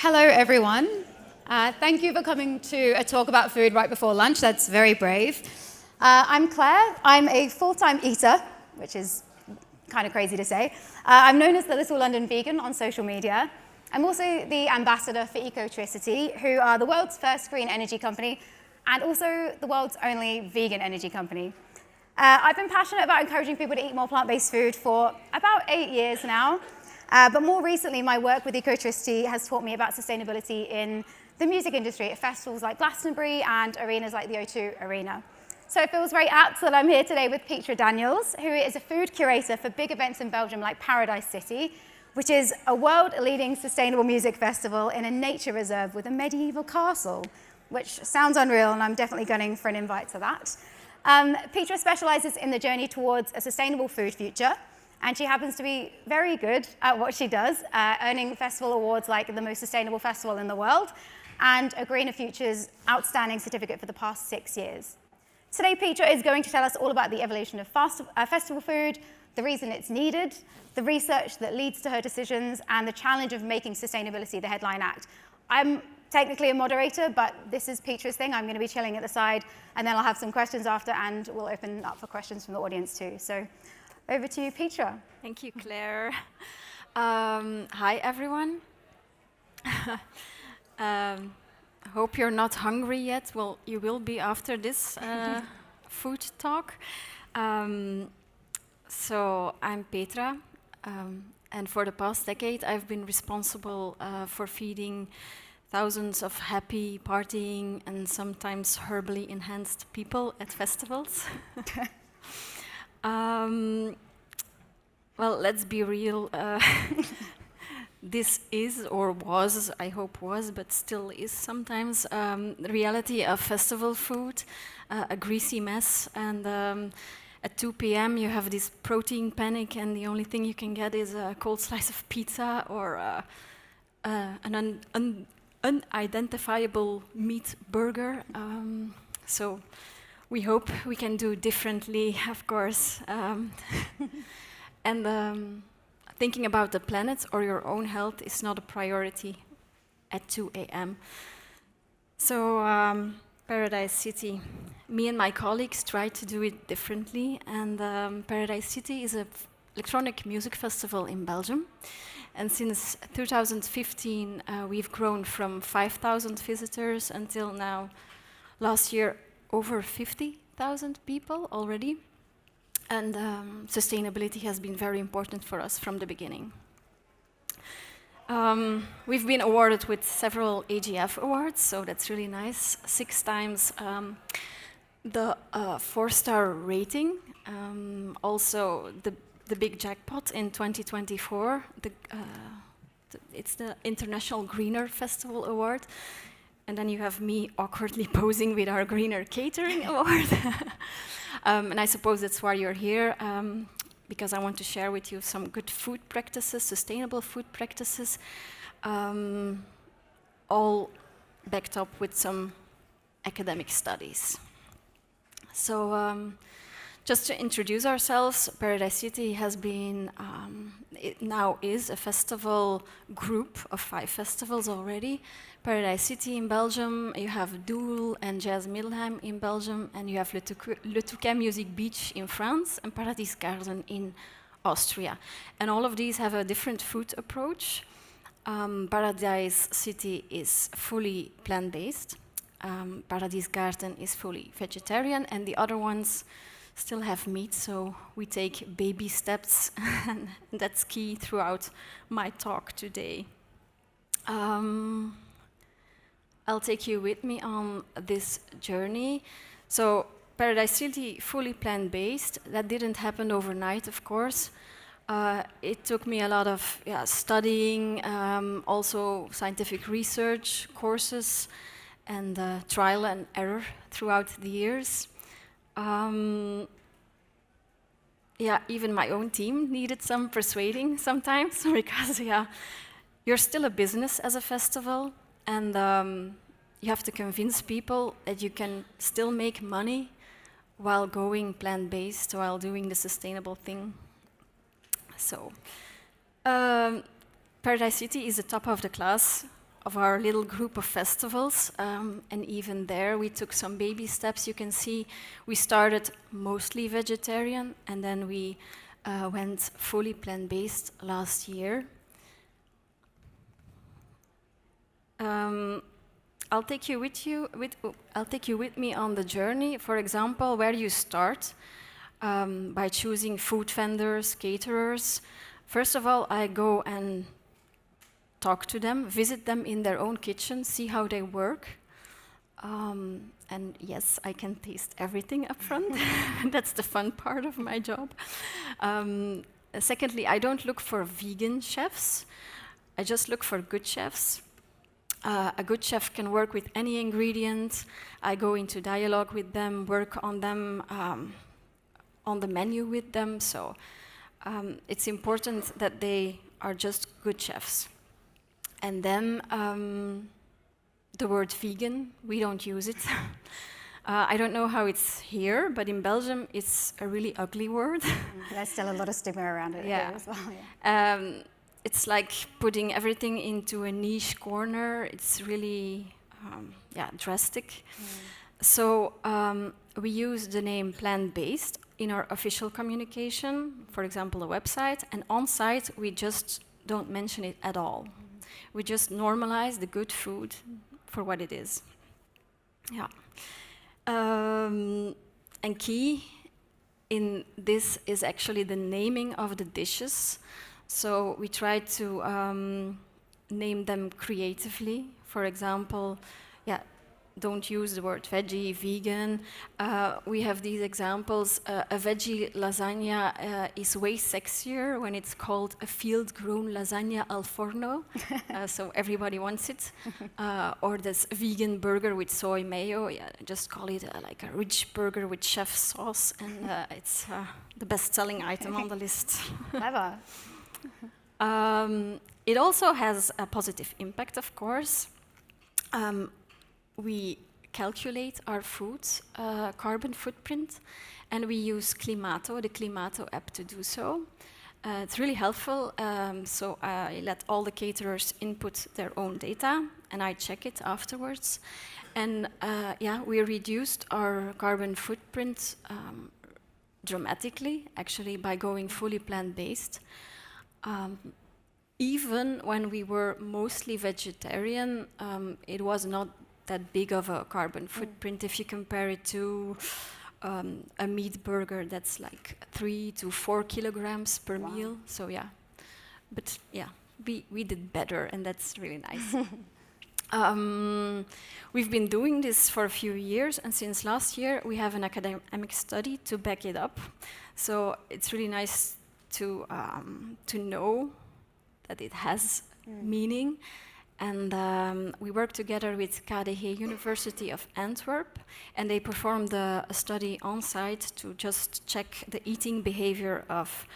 Hello, everyone. Thank you for coming to a talk about food right before lunch. That's very brave. I'm Claire. I'm a full-time eater, which is kind of crazy to say. I'm known as the Little London Vegan on social media. I'm also the ambassador for Ecotricity, who are the world's first green energy company and also the world's only vegan energy company. I've been passionate about encouraging people to eat more plant-based food for about 8 years now. But more recently, my work with Ecotricity has taught me about sustainability in the music industry at festivals like Glastonbury and arenas like the O2 Arena. So it feels very apt that I'm here today with Petra Daniëls, who is a food curator for big events in Belgium like Paradise City, which is a world-leading sustainable music festival in a nature reserve with a medieval castle, which sounds unreal, and I'm definitely gunning for an invite to that. Petra specializes in the journey towards a sustainable food future, and she happens to be very good at what she does, earning festival awards like the most sustainable festival in the world and a Greener Futures Outstanding Certificate for the past 6 years. Today, Petra is going to tell us all about the evolution of festival food, the reason it's needed, the research that leads to her decisions, and the challenge of making sustainability the headline act. I'm technically a moderator, but this is Petra's thing. I'm going to be chilling at the side, and then I'll have some questions after, and we'll open up for questions from the audience too. So over to you, Petra. Thank you, Claire. Hi, everyone. Hope you're not hungry yet. Well, you will be after this food talk. So I'm Petra, and for the past decade, I've been responsible for feeding thousands of happy, partying, and sometimes herbally enhanced people at festivals. Well, let's be real. This is, or was, I hope was, but still is sometimes, the reality of festival food, a greasy mess. And at 2 p.m. you have this protein panic, and the only thing you can get is a cold slice of pizza or an unidentifiable meat burger. So we hope we can do differently, of course. And thinking about the planet or your own health is not a priority at 2 a.m. So Paradise City, me and my colleagues tried to do it differently, and Paradise City is an electronic music festival in Belgium. And since 2015, we've grown from 5,000 visitors until now, last year, over 50,000 people already. And sustainability has been very important for us from the beginning. We've been awarded with several AGF awards, so that's really nice. 6 times the 4-star rating. Also, the big jackpot in 2024. It's the International Greener Festival Award. And then you have me awkwardly posing with our Greener Catering Award. And I suppose that's why you're here, because I want to share with you some good food practices, sustainable food practices, all backed up with some academic studies. So just to introduce ourselves, Paradise City has been, it now is a festival group of 5 festivals already. Paradise City in Belgium, you have Doel and Jazz Middelheim in Belgium, and you have Le Touquet Music Beach in France and Paradise Garden in Austria. And all of these have a different food approach. Paradise City is fully plant-based. Paradise Garden is fully vegetarian, and the other ones still have meat, so we take baby steps, and that's key throughout my talk today. I'll take you with me on this journey. So Paradise City, fully plant-based. That didn't happen overnight, of course. It took me a lot of studying, also scientific research, courses, and trial and error throughout the years. Even my own team needed some persuading sometimes, because you're still a business as a festival, and you have to convince people that you can still make money while going plant-based, while doing the sustainable thing. So Paradise City is the top of the class of our little group of festivals, and even there we took some baby steps. You can see we started mostly vegetarian, and then we went fully plant-based last year. I'll take you with me on the journey. For example, where you start by choosing food vendors, caterers. First of all, I go and talk to them, visit them in their own kitchen, see how they work. And yes, I can taste everything up front. That's the fun part of my job. Secondly, I don't look for vegan chefs. I just look for good chefs. A good chef can work with any ingredient. I go into dialogue with them, work on them, on the menu with them. So it's important that they are just good chefs. And then the word vegan, we don't use it. I don't know how it's here, but in Belgium, it's a really ugly word. There's still a lot of stigma around it Yeah. here as well. Yeah. It's like putting everything into a niche corner. It's really, drastic. So we use the name plant-based in our official communication, for example, a website, and on-site, we just don't mention it at all. We just normalize the good food for what it is. Yeah. And key in this is actually the naming of the dishes. So we try to name them creatively. For example, don't use the word veggie, vegan. We have these examples. A veggie lasagna is way sexier when it's called a field-grown lasagna al forno, so everybody wants it. Or this vegan burger with soy mayo, just call it like a rich burger with chef sauce, and it's the best-selling item on the list. Clever. It also has a positive impact, of course. We calculate our food's carbon footprint, and we use Climato, the Climato app, to do so. It's really helpful, so I let all the caterers input their own data, and I check it afterwards. And we reduced our carbon footprint dramatically, actually, by going fully plant-based. Even when we were mostly vegetarian, it was not that big of a carbon footprint if you compare it to a meat burger that's like 3 to 4 kilograms per meal. So we did better, and that's really nice. We've been doing this for a few years, and since last year we have an academic study to back it up. So it's really nice to know that it has meaning. And we work together with KDG University of Antwerp, and they performed a study on site to just check the eating behavior of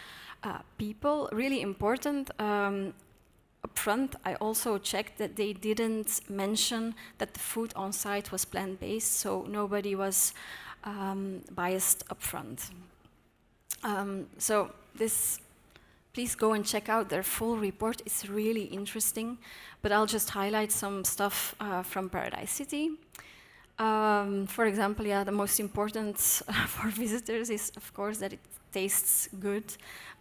people. Really important. Up front, I also checked that they didn't mention that the food on site was plant-based, so nobody was biased up front. So this. Please go and check out their full report. It's really interesting, but I'll just highlight some stuff from Paradise City. For example, the most important for visitors is, of course, that it tastes good,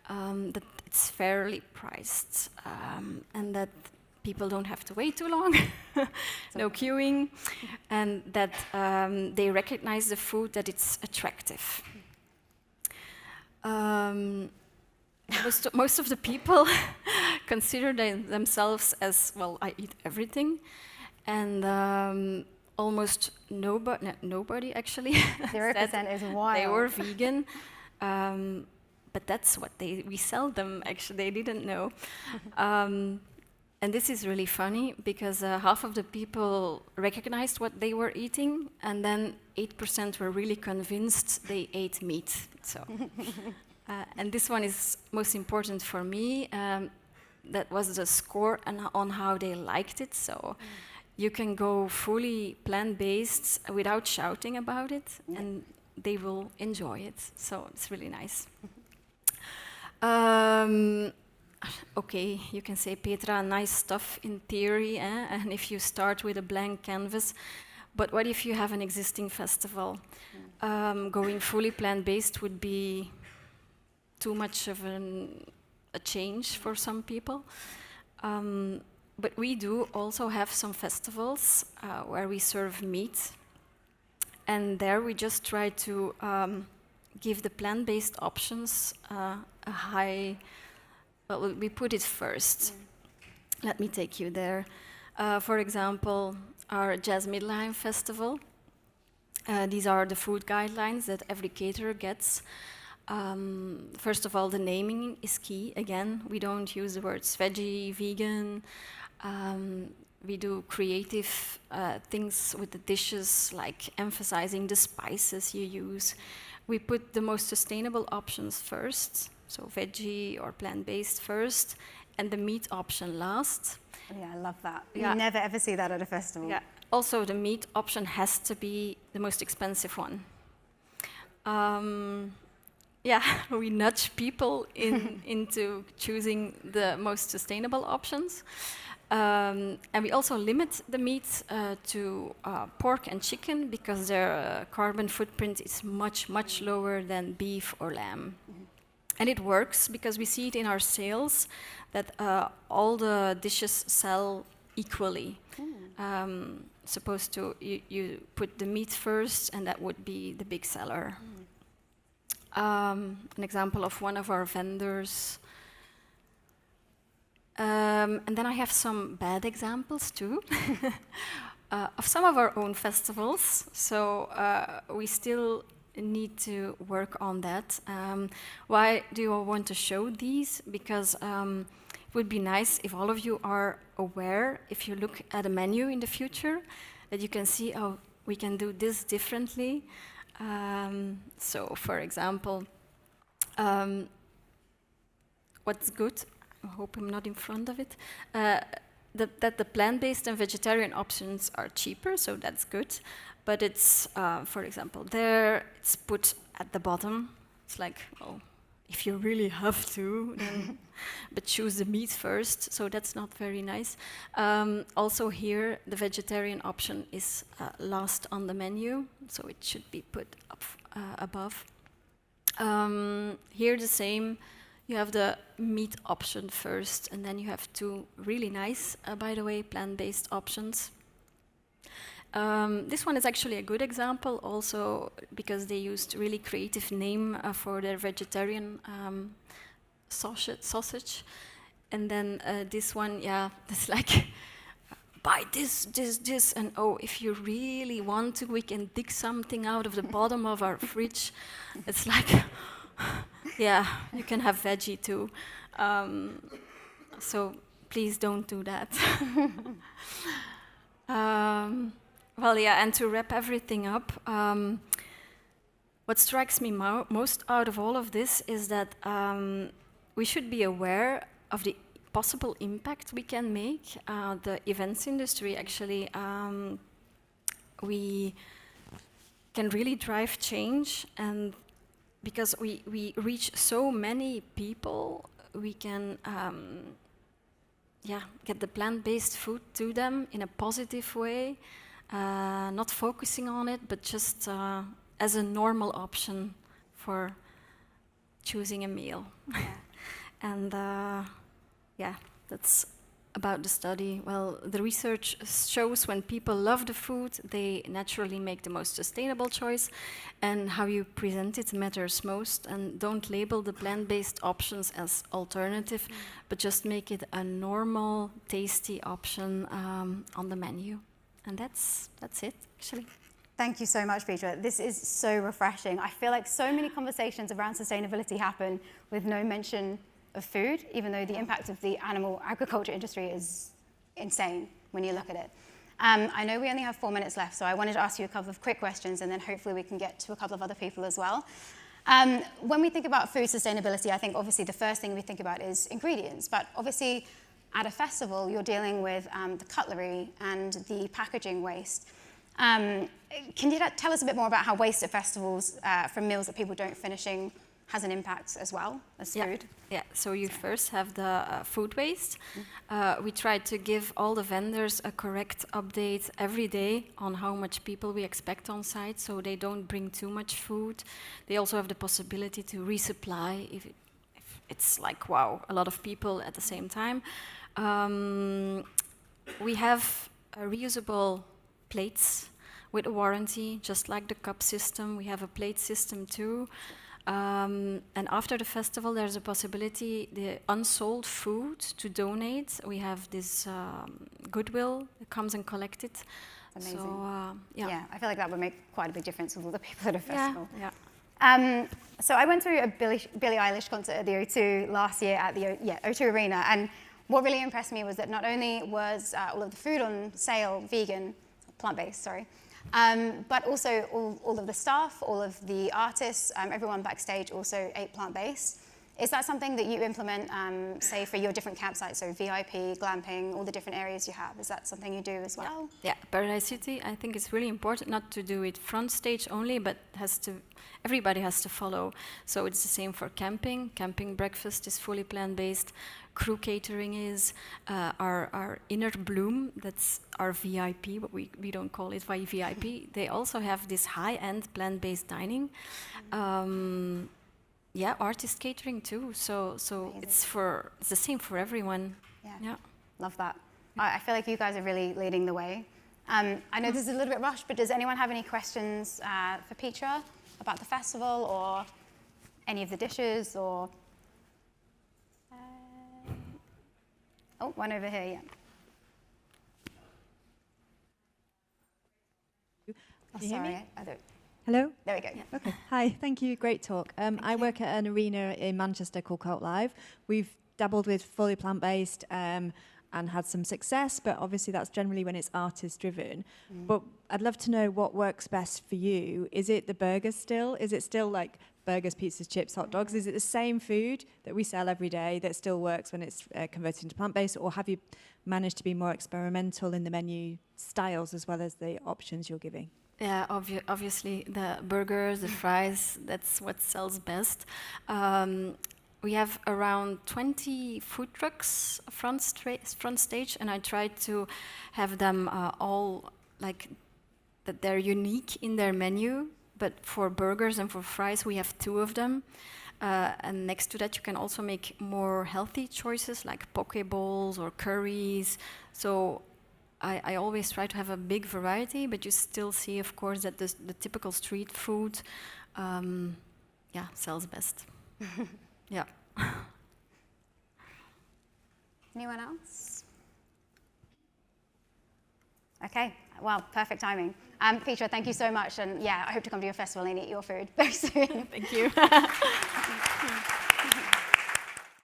that it's fairly priced, and that people don't have to wait too long, no queuing, and that they recognize the food, that it's attractive. Most of the people consider themselves as, well, I eat everything, and almost nobody actually 0% is wild. They were vegan, but that's what we sell them, actually, they didn't know. And this is really funny, because half of the people recognized what they were eating, and then 8% were really convinced they ate meat. So. And this one is most important for me. That was the score on how they liked it. So you can go fully plant-based without shouting about it, and they will enjoy it. So it's really nice. okay, you can say, Petra, nice stuff in theory, and if you start with a blank canvas, but what if you have an existing festival? Going fully plant-based would be too much of a change for some people. But we do also have some festivals where we serve meat, and there we just try to give the plant-based options a high, well, we put it first. Let me take you there. For example, our Jazz Middelheim Festival. These are the food guidelines that every caterer gets. First of all, the naming is key. Again, we don't use the words veggie, vegan. We do creative things with the dishes, like emphasizing the spices you use. We put the most sustainable options first, so veggie or plant-based first, and the meat option last. Yeah, I love that. Yeah. You never ever see that at a festival. Yeah. Also, the meat option has to be the most expensive one. Yeah, we nudge people into choosing the most sustainable options. And we also limit the meat to pork and chicken because their carbon footprint is much, much lower than beef or lamb. And it works because we see it in our sales that all the dishes sell equally. Supposed to, you put the meat first and that would be the big seller. An example of one of our vendors. And then I have some bad examples too of some of our own festivals. So we still need to work on that. Why do I want to show these? Because it would be nice if all of you are aware, if you look at a menu in the future, that you can see, oh, we can do this differently. So, for example, what's good, I hope I'm not in front of it, that the plant-based and vegetarian options are cheaper, so that's good. But it's, for example, there, it's put at the bottom. It's like, oh, if you really have to, then but choose the meat first, so that's not very nice. Also here, the vegetarian option is last on the menu, so it should be put up above. Here the same, you have the meat option first, and then you have two really nice, by the way, plant-based options. This one is actually a good example also because they used really creative name for their vegetarian sausage. And then this one, yeah, it's like, buy this, and oh, if you really want to, we can dig something out of the bottom of our fridge. It's like, yeah, you can have veggie too. So please don't do that. Well, yeah, and to wrap everything up, what strikes me most out of all of this is that we should be aware of the possible impact we can make. The events industry, actually, we can really drive change, and because we reach so many people, we can get the plant-based food to them in a positive way. Not focusing on it, but just as a normal option for choosing a meal. Yeah. And yeah, that's about the study. Well, the research shows when people love the food, they naturally make the most sustainable choice, and how you present it matters most. And don't label the plant-based options as alternative, but just make it a normal, tasty option on the menu. And that's it, actually. Thank you so much, Petra. This is so refreshing. I feel like so many conversations around sustainability happen with no mention of food, even though the impact of the animal agriculture industry is insane when you look at it. I know we only have 4 minutes left, so I wanted to ask you a couple of quick questions, and then hopefully we can get to a couple of other people as well. When we think about food sustainability, I think obviously the first thing we think about is ingredients, but obviously at a festival, you're dealing with the cutlery and the packaging waste. Can you tell us a bit more about how waste at festivals from meals that people don't finishing has an impact as well as food. Yeah, so you first have the food waste. We try to give all the vendors a correct update every day on how much people we expect on site, so they don't bring too much food. They also have the possibility to resupply if it's like, wow, a lot of people at the same time. We have reusable plates with a warranty, just like the cup system. We have a plate system too. And after the festival, there's a possibility, the unsold food to donate. We have this Goodwill that comes and collect it. Amazing. So, yeah, I feel like that would make quite a big difference with all the people at a festival. Yeah. So I went through a Billie Eilish concert at the O2 last year at the O2 Arena, and what really impressed me was that not only was all of the food on sale vegan, plant-based, sorry, but also all of the staff, all of the artists, everyone backstage also ate plant-based. Is that something that you implement, say, for your different campsites, so VIP, glamping, all the different areas you have? Is that something you do as well? Yeah, Paradise City, I think it's really important not to do it front stage only, but everybody has to follow. So it's the same for camping. Camping breakfast is fully plant-based. Crew catering is our inner bloom, that's our VIP, but we don't call it VIP. They also have this high-end plant-based dining. Yeah, artist catering too. So it's the same for everyone. Yeah. Love that. I feel like you guys are really leading the way. I know this is a little bit rushed, but does anyone have any questions for Petra about the festival or any of the dishes or? Oh, one over here, yeah. Can you hear me? Hello? There we go. Yeah. Okay. Hi, thank you. Great talk. I work at an arena in Manchester called Cult Live. We've dabbled with fully plant-based and had some success, but obviously that's generally when it's artist-driven. But I'd love to know what works best for you. Is it the burgers still? Is it still like burgers, pizzas, chips, hot dogs? Is it the same food that we sell every day that still works when it's converted into plant-based, or have you managed to be more experimental in the menu styles as well as the options you're giving? Yeah, obviously the burgers, the fries, that's what sells best. We have around 20 food trucks front stage, and I try to have them all like that they're unique in their menu. But for burgers and for fries, we have 2 of them. And next to that, you can also make more healthy choices like poke bowls or curries. So I always try to have a big variety, but you still see, of course, that the typical street food, sells best. Yeah. Anyone else? Okay, well, perfect timing. Petra, thank you so much, and yeah, I hope to come to your festival and eat your food very soon. Thank you.